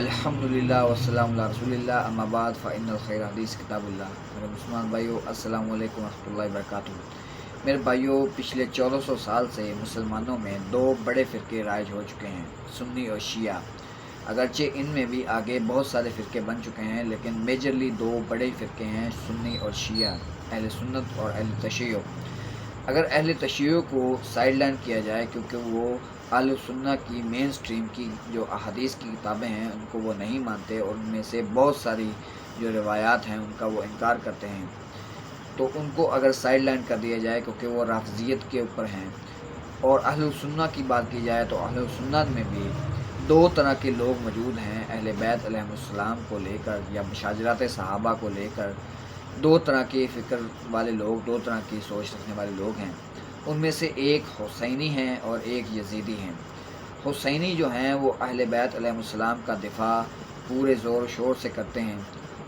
الحمدللہ والسلام علی رسول اللہ اما بعد فإن الخیر حدیث کتاب اللہ۔ میرے مسلمان بھائیو السلام علیکم ورحمۃ اللہ وبرکاتہ۔ میرے بھائیو، پچھلے 1400 سال سے مسلمانوں میں دو بڑے فرقے رائج ہو چکے ہیں، سنی اور شیعہ۔ اگرچہ ان میں بھی آگے بہت سارے فرقے بن چکے ہیں، لیکن میجرلی دو بڑے فرقے ہیں، سنی اور شیعہ، اہل سنت اور اہل تشیع۔ اگر اہل تشیع کو سائیڈ لائن کیا جائے، کیونکہ وہ اہل سنت کی مین سٹریم کی جو احادیث کی کتابیں ہیں ان کو وہ نہیں مانتے، اور ان میں سے بہت ساری جو روایات ہیں ان کا وہ انکار کرتے ہیں، تو ان کو اگر سائیڈ لائن کر دیا جائے کیونکہ وہ رافضیت کے اوپر ہیں۔ اور اہل سنت کی بات کی جائے تو اہل سنت میں بھی دو طرح کے لوگ موجود ہیں، اہل بیت علیہ السلام کو لے کر یا مشاجرات صحابہ کو لے کر دو طرح کے فکر والے لوگ، دو طرح کی سوچ رکھنے والے لوگ ہیں۔ ان میں سے ایک حسینی ہیں اور ایک یزیدی ہیں۔ حسینی جو ہیں وہ اہل بیت علیہ السلام کا دفاع پورے زور و شور سے کرتے ہیں،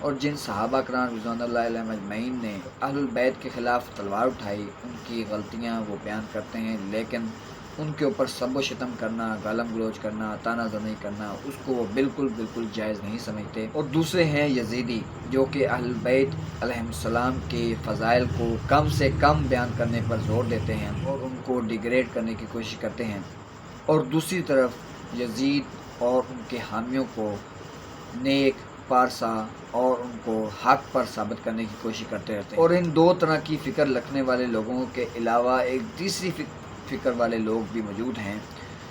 اور جن صحابہ کرام رضوان اللہ علیہم اجمعین نے اہل البیت کے خلاف تلوار اٹھائی ان کی غلطیاں وہ بیان کرتے ہیں، لیکن ان کے اوپر سب و شتم کرنا، گالم گلوچ کرنا، تانا زنی کرنا اس کو وہ بالکل جائز نہیں سمجھتے۔ اور دوسرے ہیں یزیدی، جو کہ اہل البیت علیہ السلام کے فضائل کو کم سے کم بیان کرنے پر زور دیتے ہیں اور ان کو ڈیگریڈ کرنے کی کوشش کرتے ہیں، اور دوسری طرف یزید اور ان کے حامیوں کو نیک، پارسا اور ان کو حق پر ثابت کرنے کی کوشش کرتے رہتے ہیں۔ اور ان دو طرح کی فکر رکھنے والے لوگوں کے علاوہ ایک تیسری فکر والے لوگ بھی موجود ہیں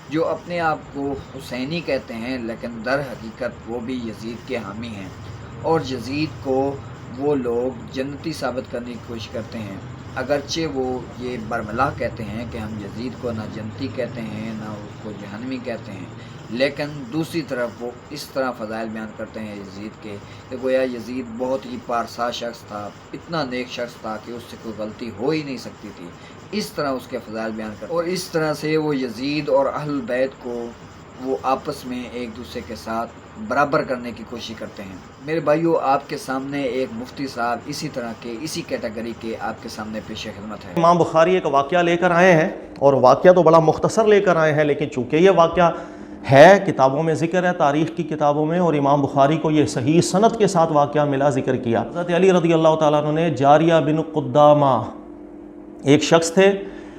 جو اپنے آپ کو حسینی کہتے ہیں، لیکن در حقیقت وہ بھی یزید کے حامی ہیں، اور یزید کو وہ لوگ جنتی ثابت کرنے کی کوشش کرتے ہیں، اگرچہ وہ یہ برملا کہتے ہیں کہ ہم یزید کو نہ جنتی کہتے ہیں نہ اس کو جہنمی کہتے ہیں، لیکن دوسری طرف وہ اس طرح فضائل بیان کرتے ہیں یزید کے کہ گویا یزید بہت ہی پارسا شخص تھا، اتنا نیک شخص تھا کہ اس سے کوئی غلطی ہو ہی نہیں سکتی تھی، اس طرح اس کے فضائل بیان کرتے ہیں، اور اس طرح سے وہ یزید اور اہل بیت کو وہ آپس میں ایک دوسرے کے ساتھ برابر کرنے کی کوشش کرتے ہیں۔ میرے بھائیو، آپ کے سامنے ایک مفتی صاحب اسی طرح کے، اسی کیٹیگری کے آپ کے سامنے پیش خدمت ہے۔ امام بخاری ایک واقعہ لے کر آئے ہیں، اور واقعہ تو بڑا مختصر لے کر آئے ہیں، لیکن چونکہ یہ واقعہ ہے، کتابوں میں ذکر ہے، تاریخ کی کتابوں میں، اور امام بخاری کو یہ صحیح سند کے ساتھ واقعہ ملا، ذکر کیا۔ حضرت علی رضی اللہ تعالیٰ عنہ نے جاریہ بن قدامہ ایک شخص تھے،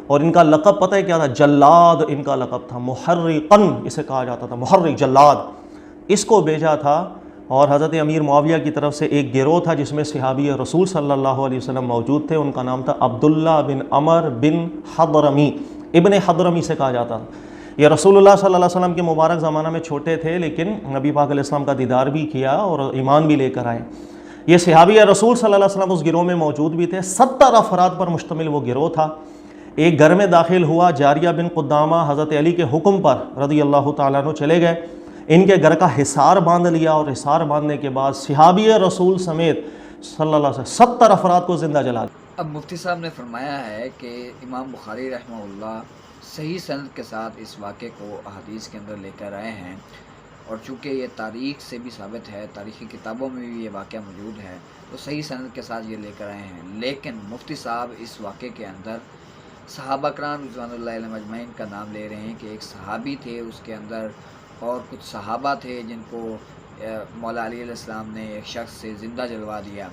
اور ان کا لقب پتہ ہے کیا تھا؟ جلاد ان کا لقب تھا، محرقن اسے کہا جاتا تھا، محرق، جلاد، اس کو بھیجا تھا۔ اور حضرت امیر معاویہ کی طرف سے ایک گروہ تھا جس میں صحابی رسول صلی اللہ علیہ وسلم موجود تھے، ان کا نام تھا عبداللہ بن عمر بن حضرمی، ابن حضرمی سے کہا جاتا تھا۔ یہ رسول اللہ صلی اللہ علیہ وسلم کے مبارک زمانہ میں چھوٹے تھے، لیکن نبی پاک علیہ السلام کا دیدار بھی کیا اور ایمان بھی لے کر آئے۔ یہ صحابی رسول صلی اللہ علیہ وسلم اس گروہ میں موجود بھی تھے، 70 افراد پر مشتمل وہ گروہ تھا۔ ایک گھر میں داخل ہوا، جاریہ بن قدامہ حضرت علی کے حکم پر رضی اللہ تعالیٰ عنہ چلے گئے، ان کے گھر کا حصار باندھ لیا، اور حصار باندھنے کے بعد صحابی رسول سمیت صلی اللہ علیہ وسلم 70 افراد کو زندہ جلا دیا۔ اب مفتی صاحب نے فرمایا ہے کہ امام بخاری رحمہ اللہ صحیح سند کے ساتھ اس واقعے کو احادیث کے اندر لے کر آئے ہیں، اور چونکہ یہ تاریخ سے بھی ثابت ہے، تاریخی کتابوں میں بھی یہ واقعہ موجود ہے، تو صحیح سند کے ساتھ یہ لے کر آئے ہیں، لیکن مفتی صاحب اس واقعے کے اندر صحابہ کرام رضوان اللہ علیہم اجمعین کا نام لے رہے ہیں کہ ایک صحابی تھے، اس کے اندر اور کچھ صحابہ تھے جن کو مولا علی علیہ السلام نے ایک شخص سے زندہ جلوا دیا۔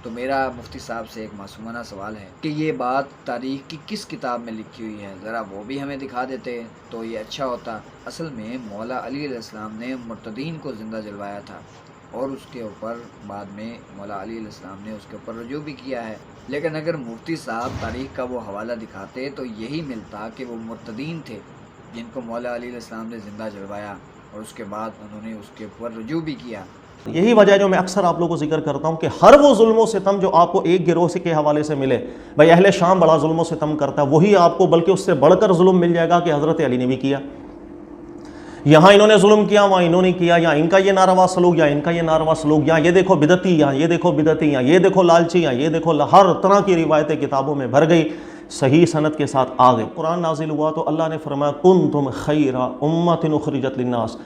تو میرا مفتی صاحب سے ایک معصومانہ سوال ہے کہ یہ بات تاریخ کی کس کتاب میں لکھی ہوئی ہے، ذرا وہ بھی ہمیں دکھا دیتے تو یہ اچھا ہوتا۔ اصل میں مولا علی علیہ السلام نے مرتدین کو زندہ جلوایا تھا، اور اس کے اوپر بعد میں مولا علی علیہ السلام نے اس کے اوپر رجوع بھی کیا ہے، لیکن اگر مفتی صاحب تاریخ کا وہ حوالہ دکھاتے تو یہی ملتا کہ وہ مرتدین تھے جن کو مولا علی علیہ السلام نے زندہ جلوایا، اور اس کے بعد انہوں نے اس کے اوپر رجوع بھی کیا۔ یہی وجہ ہے جو میں اکثر آپ لوگوں کو ذکر کرتا ہوں کہ ہر وہ ظلم و ستم جو آپ کو ایک گروہ سے کے حوالے سے ملے، بھائی اہل شام بڑا ظلم و ستم کرتا ہے، وہی آپ کو بلکہ اس سے بڑھ کر ظلم مل جائے گا کہ حضرت علی نے بھی کیا۔ یہاں انہوں نے ظلم کیا، وہاں انہوں نے کیا، یا ان کا یہ ناروا سلوک، یا ان کا یہ ناروا سلوک، یا یہ دیکھو بدعتی، یا یہ دیکھو بدعتی، یا یہ دیکھو لالچی، یا یہ دیکھو، ہر طرح کی روایتیں کتابوں میں بھر گئی، صحیح سند کے ساتھ آ گئی۔ قرآن نازل ہوا تو اللہ نے فرمایا کنتم خیر امۃ اخرجت للناس،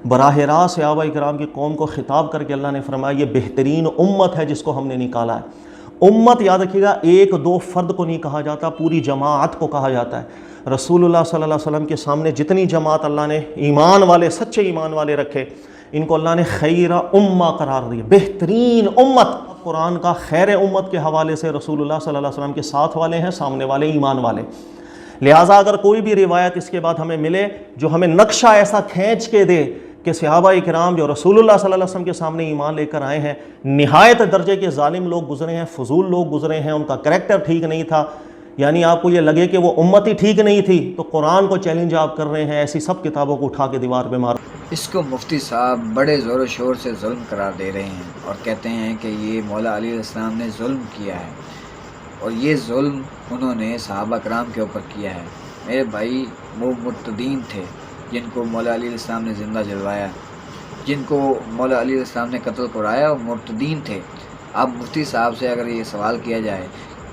براہ راست صحابہ کرام کی قوم کو خطاب کر کے اللہ نے فرمایا یہ بہترین امت ہے جس کو ہم نے نکالا ہے۔ امت یاد رکھیے گا، ایک دو فرد کو نہیں کہا جاتا، پوری جماعت کو کہا جاتا ہے۔ رسول اللہ صلی اللہ علیہ وسلم کے سامنے جتنی جماعت اللہ نے ایمان والے، سچے ایمان والے رکھے، ان کو اللہ نے خیر امہ قرار دیا، بہترین امت۔ قرآن کا خیر امت کے حوالے سے رسول اللہ صلی اللہ علیہ وسلم کے ساتھ والے ہیں، سامنے والے ایمان والے۔ لہٰذا اگر کوئی بھی روایت اس کے بعد ہمیں ملے جو ہمیں نقشہ ایسا کھینچ کے دے کہ صحابہ کرام جو رسول اللہ صلی اللہ علیہ وسلم کے سامنے ایمان لے کر آئے ہیں نہایت درجے کے ظالم لوگ گزرے ہیں، فضول لوگ گزرے ہیں، ان کا کریکٹر ٹھیک نہیں تھا، یعنی آپ کو یہ لگے کہ وہ امت ہی ٹھیک نہیں تھی، تو قرآن کو چیلنج آپ کر رہے ہیں، ایسی سب کتابوں کو اٹھا کے دیوار پہ مار۔ اس کو مفتی صاحب بڑے زور و شور سے ظلم قرار دے رہے ہیں اور کہتے ہیں کہ یہ مولا علی علیہ السلام نے ظلم کیا ہے، اور یہ ظلم انہوں نے صحابہ کرام کے اوپر کیا ہے۔ میرے بھائی، وہ مرتدین تھے جن کو مولا علی علیہ السلام نے زندہ جلوایا، جن کو مولا علی علیہ السلام نے قتل کرایا، وہ مرتدین تھے۔ اب مفتی صاحب سے اگر یہ سوال کیا جائے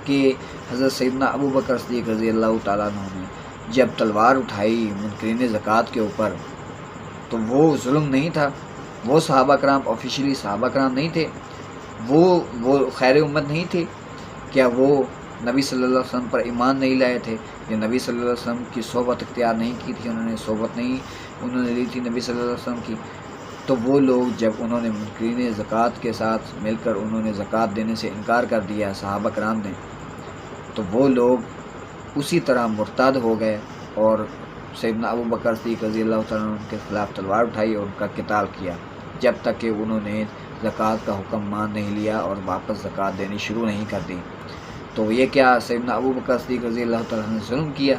کہ حضرت سیدنا ابو بکر صدیق رضی اللہ تعالیٰ عنہ نے جب تلوار اٹھائی منکرین زکوٰۃ کے اوپر، تو وہ ظلم نہیں تھا؟ وہ صحابہ کرام آفیشلی صحابہ کرام نہیں تھے؟ وہ خیر امت نہیں تھے؟ کیا وہ نبی صلی اللہ علیہ وسلم پر ایمان نہیں لائے تھے؟ یا نبی صلی اللہ علیہ وسلم کی صحبت اختیار نہیں کی تھی؟ صحبت نہیں انہوں نے لی تھی نبی صلی اللہ علیہ وسلم کی؟ تو وہ لوگ جب انہوں نے منکرین زکوٰۃ کے ساتھ مل کر انہوں نے زکوٰۃ دینے سے انکار کر دیا صحابہ کرام نے، تو وہ لوگ اسی طرح مرتد ہو گئے اور سیدنا ابو بکر صدیق رضی اللہ تعالیٰ عنہ کے خلاف تلوار اٹھائی اور ان کا قتال کیا، جب تک کہ انہوں نے زکوٰۃ کا حکم مان نہیں لیا اور واپس زکوٰۃ دینی شروع نہیں کر دی۔ تو یہ کیا سیدنا ابو بکر صدیق رضی اللہ تعالیٰ عنہ نے ظلم کیا؟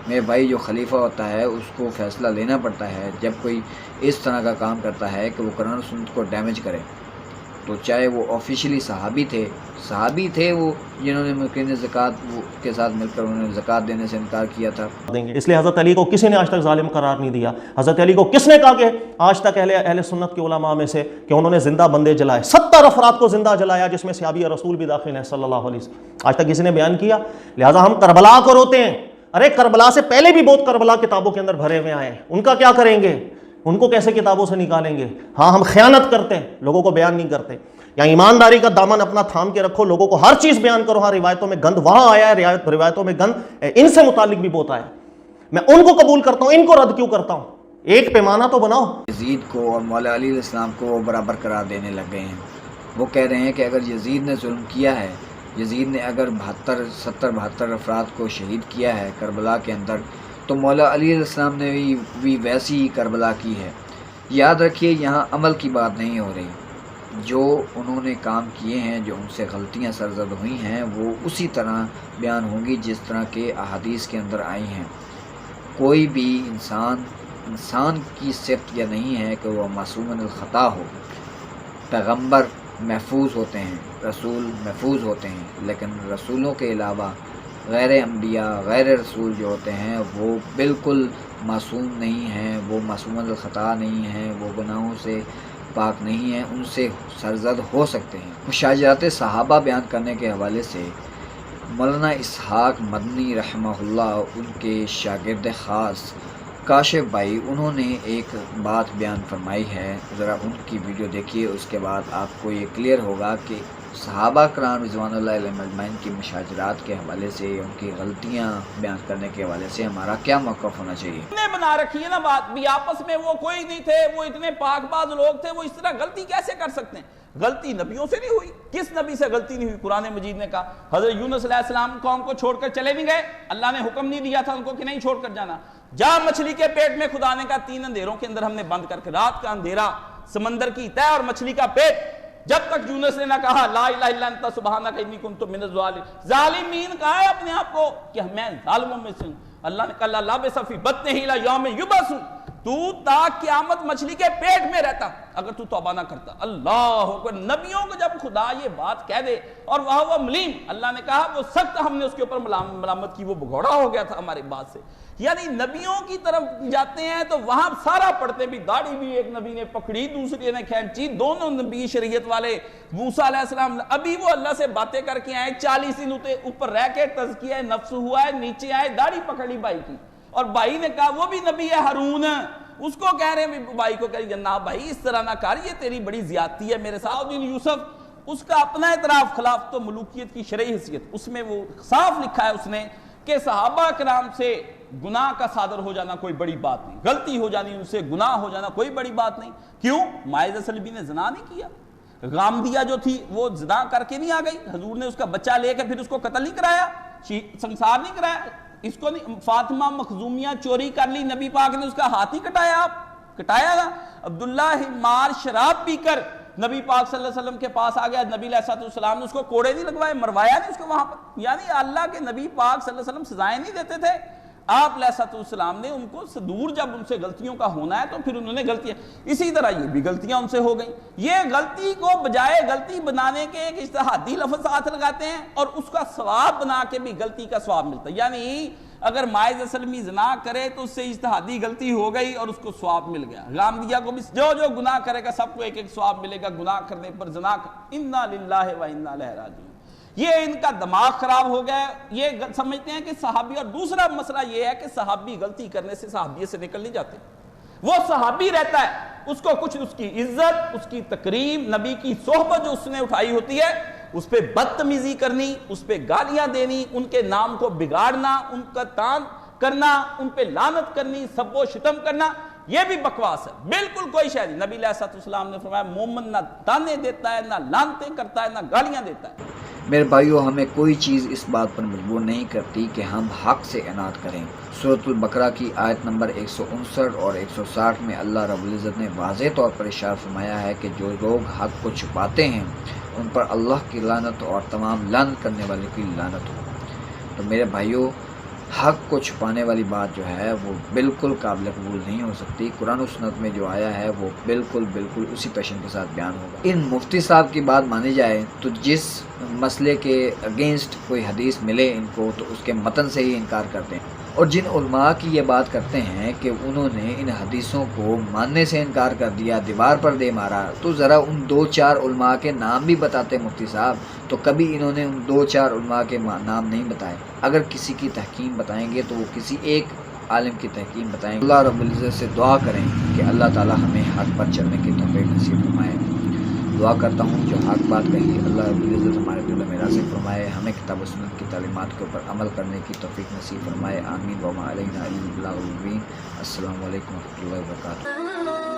میرے بھائی، جو خلیفہ ہوتا ہے اس کو فیصلہ لینا پڑتا ہے جب کوئی اس طرح کا کام کرتا ہے کہ وہ قرآن و سنت کو ڈیمیج کرے، تو چاہے وہ آفیشلی صحابی تھے وہ جنہوں نے منکرین زکوٰۃ کے ساتھ مل کر انہوں نے زکوٰۃ دینے سے انکار کیا تھا۔ دیں گے، اس لیے حضرت علی کو کسی نے آج تک ظالم قرار نہیں دیا۔ حضرت علی کو کس نے کہا کہ آج تک اہل سنت کے علماء میں سے کہ انہوں نے زندہ بندے جلائے، 70 افراد کو زندہ جلایا جس میں صحابی رسول بھی داخل ہیں صلی اللہ علیہ وسلم، آج تک کسی نے بیان کیا؟ لہٰذا ہم کربلا کو روتے ہیں، ارے کربلا سے پہلے بھی بہت کربلا کتابوں کے اندر بھرے ہوئے آئے ہیں، ان کا کیا کریں گے؟ ان کو کیسے کتابوں سے نکالیں گے؟ ہاں، ہم خیانت کرتے ہیں، لوگوں کو بیان نہیں کرتے، یا ایمانداری کا دامن اپنا تھام کے رکھو، لوگوں کو ہر چیز بیان کرو۔ ہاں، روایتوں میں گند وہاں آیا ہے، روایتوں میں گند ان سے متعلق بھی بہت آیا، میں ان کو قبول کرتا ہوں، ان کو رد کیوں کرتا ہوں؟ ایک پیمانہ تو بناؤ۔ یزید کو اور مولا علی علیہ السلام کو وہ برابر قرار دینے لگ گئے ہیں۔ وہ کہہ رہے ہیں کہ اگر یزید نے ظلم کیا ہے، یزید نے اگر 72 افراد کو شہید کیا ہے کربلا کے اندر، تو مولا علی علیہ السلام نے بھی ویسی ہی کربلا کی ہے۔ یاد رکھیے، یہاں عمل کی بات نہیں ہو رہی، جو انہوں نے کام کیے ہیں، جو ان سے غلطیاں سرزد ہوئی ہیں، وہ اسی طرح بیان ہوں گی جس طرح کے احادیث کے اندر آئی ہیں۔ کوئی بھی انسان کی صفت یہ نہیں ہے کہ وہ معصوم من الخطا ہو۔ پیغمبر محفوظ ہوتے ہیں، رسول محفوظ ہوتے ہیں، لیکن رسولوں کے علاوہ غیر انبیاء، غیر رسول جو ہوتے ہیں وہ بالکل معصوم نہیں ہیں، وہ معصوم من الخطا نہیں ہیں، وہ گناہوں سے پاک نہیں ہیں، ان سے سرزد ہو سکتے ہیں۔ مشاجرات صحابہ بیان کرنے کے حوالے سے مولانا اسحاق مدنی رحمہ اللہ، ان کے شاگرد خاص کاشف بھائی، انہوں نے ایک بات بیان فرمائی ہے، ذرا ان کی ویڈیو دیکھیے، اس کے بعد آپ کو یہ کلیئر ہوگا کہ صحابہ کرام رضوان اللہ علیہم اجمعین کی مشاجرات کے حوالے سے، ان کی غلطیاں بیان کرنے کے حوالے سے ہمارا کیا موقف ہونا چاہیے۔ نے بنا رکھی ہے نا بات بھی، آپس میں وہ کوئی نہیں تھے، وہ اتنے پاک باز لوگ تھے، وہ اس طرح غلطی کیسے کر سکتے ہیں؟ غلطی نبیوں سے نہیں ہوئی، کس نبی سے غلطی نہیں ہوئی؟ قرآن مجید نے کہا حضرت یونس علیہ السلام قوم کو چھوڑ کر چلے نہیں گئے، اللہ نے حکم نہیں دیا تھا ان کو کہ نہیں چھوڑ کر جانا، جا مچھلی کے پیٹ میں، خدا نے کہا 3 اندھیروں کے اندر ہم نے بند کر کے، رات کا اندھیرا، سمندر کی تہ اور مچھلی کا پیٹ، جب تک یونس نے نہ کہا لا الہ الا انت سبحانک انی کنت من الظالمین، ظالمین کہا ہے اپنے آپ کو کہ میں ظالموں میں سے ہوں، اللہ نے کہا لبث فی بطنہ الی یوم یبعثون، تو تا قیامت مچھلی کے پیٹ میں رہتا اگر تو توبہ نہ کرتا۔ اللہ اکبر، نبیوں کو جب خدا یہ بات کہہ دے، اور وہ ملیم، اللہ نے کہا وہ سخت ہم نے اس کے اوپر ملامت کی، وہ بگوڑا ہو گیا تھا ہماری بات سے، یعنی نبیوں کی طرف جاتے ہیں تو وہاں سارا پڑھتے بھی، داڑھی بھی ایک نبی نے پکڑی، دوسری نے کھینچی، دونوں نبی شریعت والے، موسیٰ علیہ السلام ابھی وہ اللہ سے باتیں کر کے آئے، 40 دن اوپر رہ کے تزکیہ نفس ہوا ہے، نیچے آئے، داڑھی پکڑ لی بھائی کی، اور بھائی نے کہا وہ بھی نبی ہے ہارون، اس کو کہہ رہے ہیں بھائی کو کہہ رہے ہیں جناب بھائی اس طرح نہ کر، یہ تیری بڑی زیادتی ہے میرے ساتھ۔ یوسف اس کا اپنا اعتراف خلاف تو ملوکیت کی شرعی حیثیت، اس میں وہ صاف لکھا ہے اس نے کہ صحابہ کرام سے گناہ کا صادر ہو جانا کوئی بڑی بات نہیں، غلطی ہو جانی ان سے، گناہ ہو جانا کوئی بڑی بات نہیں۔ کیوں؟ ماعز سلبی نے زنا نہیں کیا، غامدیہ جو تھی وہ زنا کر کے نہیں آ گئی، حضور نے اس کا بچہ لے کے پھر اس کو قتل نہیں کرایا، سنسار نہیں کرایا، اس کو نہیں۔ فاطمہ مخزومیہ چوری کر لی، نبی پاک نے اس کا ہاتھ ہی کٹایا، آپ کٹایا نا۔ عبداللہ حمار شراب پی کر نبی پاک صلی اللہ علیہ وسلم کے پاس آ گیا، نبی علیہ السلام نے اس کو کوڑے نہیں لگوائے، مروایا نہیں اس کو وہاں پر، یعنی اللہ کے نبی پاک صلی اللہ علیہ وسلم سزائیں نہیں دیتے تھے۔ آپ علیہ السلام نے ان کو دور، جب ان سے غلطیوں کا ہونا ہے تو پھر انہوں نے غلطیاں، اسی طرح یہ بھی غلطیاں ان سے ہو گئیں۔ یہ غلطی کو بجائے غلطی بنانے کے ایک اجتہادی لفظ ہاتھ لگاتے ہیں اور اس کا ثواب بنا کے بھی غلطی کا ثواب ملتا ہے، یعنی اگر ماعز سلمی زنا کرے تو اس سے اجتہادی غلطی ہو گئی اور اس کو ثواب مل گیا۔ غامدیہ کو بھی جو گناہ کرے گا سب کو ایک ایک ثواب ملے گا، گناہ کرنے پر زنا انا للہ و انا الیہ راجعون۔ یہ ان کا دماغ خراب ہو گیا ہے، یہ سمجھتے ہیں کہ صحابی، اور دوسرا مسئلہ یہ ہے کہ صحابی غلطی کرنے سے صحابیت سے نکل نہیں جاتے، وہ صحابی رہتا ہے، اس کو کچھ اس کی عزت، اس کی تکریم، نبی کی صحبت جو اس نے اٹھائی ہوتی ہے، اس پہ بدتمیزی کرنی، اس پہ گالیاں دینی، ان کے نام کو بگاڑنا، ان کا تان کرنا، ان پہ لعنت کرنی، سب و شتم کرنا، یہ بھی بکواس ہے، بالکل کوئی شے نہیں۔ نبی علیہ السلام نے فرمایا مومن نہ تانے دیتا ہے، نہ لعنتیں کرتا ہے، نہ گالیاں دیتا ہے۔ میرے بھائیو، ہمیں کوئی چیز اس بات پر مجبور نہیں کرتی کہ ہم حق سے عناد کریں۔ سورۃ البقرہ کی آیت نمبر 159 اور 160 میں اللہ رب العزت نے واضح طور پر ارشاد فرمایا ہے کہ جو لوگ حق کو چھپاتے ہیں ان پر اللہ کی لعنت اور تمام لعنت کرنے والے کی لعنت ہو۔ تو میرے بھائیو، حق کو چھپانے والی بات جو ہے وہ بالکل قابل قبول نہیں ہو سکتی۔ قرآن و سنت میں جو آیا ہے وہ بالکل اسی پیشن کے ساتھ بیان ہوگا۔ ان مفتی صاحب کی بات مانی جائے تو جس مسئلے کے اگینسٹ کوئی حدیث ملے ان کو تو اس کے متن سے ہی انکار کرتے ہیں، اور جن علماء کی یہ بات کرتے ہیں کہ انہوں نے ان حدیثوں کو ماننے سے انکار کر دیا، دیوار پر دے مارا، تو ذرا ان 2-4 علماء کے نام بھی بتاتے مفتی صاحب، تو کبھی انہوں نے ان 2-4 علماء کے نام نہیں بتائے۔ اگر کسی کی تحکیم بتائیں گے تو وہ کسی ایک عالم کی تحکیم بتائیں گے۔ اللہ رب العزت سے دعا کریں کہ اللہ تعالی ہمیں حق پر چلنے کی توفیق نصیب فرمائے۔ دعا کرتا ہوں جو حق بات کہی اللہ رب العزت ہمارے دل میں راسخ فرمائے، ہمیں کتاب و سنت کی تعلیمات کے اوپر عمل کرنے کی توفیق نصیب فرمائے۔ آمین وما علینا الا البلاغ المبین۔ السلام علیکم ورحمۃ اللہ وبرکاتہ۔